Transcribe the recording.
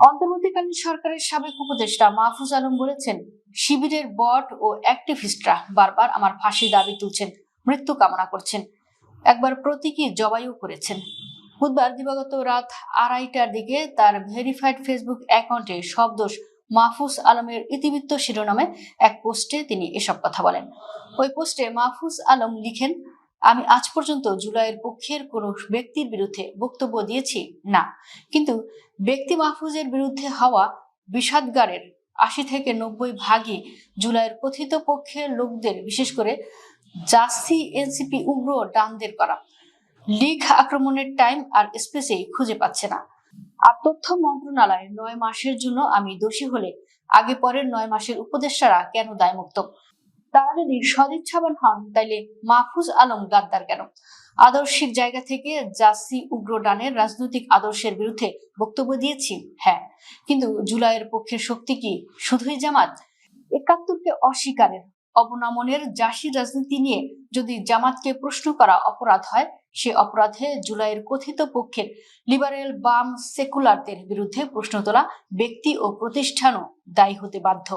অন্তর্বর্তীকালীন সরকারের সাবেক উপদেষ্টা মাহফুজ আলম বলেছেন, শিবিরের বট ও অ্যাক্টিভিস্টরা বারবার আমার ফাঁসির দাবি তুলছেন, মৃত্যু কামনা করছেন, একবার প্রতীকী জবাইও করেছেন। বুধবার দিবাগত রাত 2:30টার দিকে তার ভেরিফাইড ফেসবুক অ্যাকাউন্টে সব দোষ মাহফুজ আলমের ইতিবৃত্ত শিরোনামে এক পোস্টে তিনি এসব কথা বলেন। ওই পোস্টে মাহফুজ আলম লিখেন, আমি আজ পর্যন্ত জুলাইয়ের পক্ষের কোনো ব্যক্তির বিরুদ্ধে বক্তব্য দিয়েছি না, কিন্তু ব্যক্তি মাহফুজের বিরুদ্ধে হওয়া বিষাদগারের 80 থেকে 90 ভাগই জুলাইয়ের কথিত পক্ষের লোকদের, বিশেষ করে জাসি এনসিপি উগ্র ডানদের করা। লীগ আক্রমণের টাইম আর স্পেসে খুঁজে পাচ্ছে না। আর তথ্য মন্ত্রণালয় 9 মাসের জন্য আমি দোষী হলে আগে পরের 9 মাসের উপদেষ্টারা কেন দায়মুক্ত? তারা যদি সদিচ্ছাবান হন, তাইলে মাহফুজ আলম গাদ্দার কেন? আদর্শিক জায়গা থেকে জাসি উগ্রডানের রাজনৈতিক আদর্শের বিরুদ্ধে বক্তব্য দিয়েছি, হ্যাঁ, কিন্তু জুলাইয়ের পক্ষের শক্তি কি শুধুই জামাত? 71কে অস্বীকারের, অবনমনের জাসি রাজনীতি নিয়ে যদি জামাতকে প্রশ্ন করা অপরাধ হয়, সে অপরাধে জুলাইয়ের কথিত পক্ষের লিবারেল বাম সেকুলারদের বিরুদ্ধে প্রশ্ন তোলা ব্যক্তি ও প্রতিষ্ঠানও দায়ী হতে বাধ্য।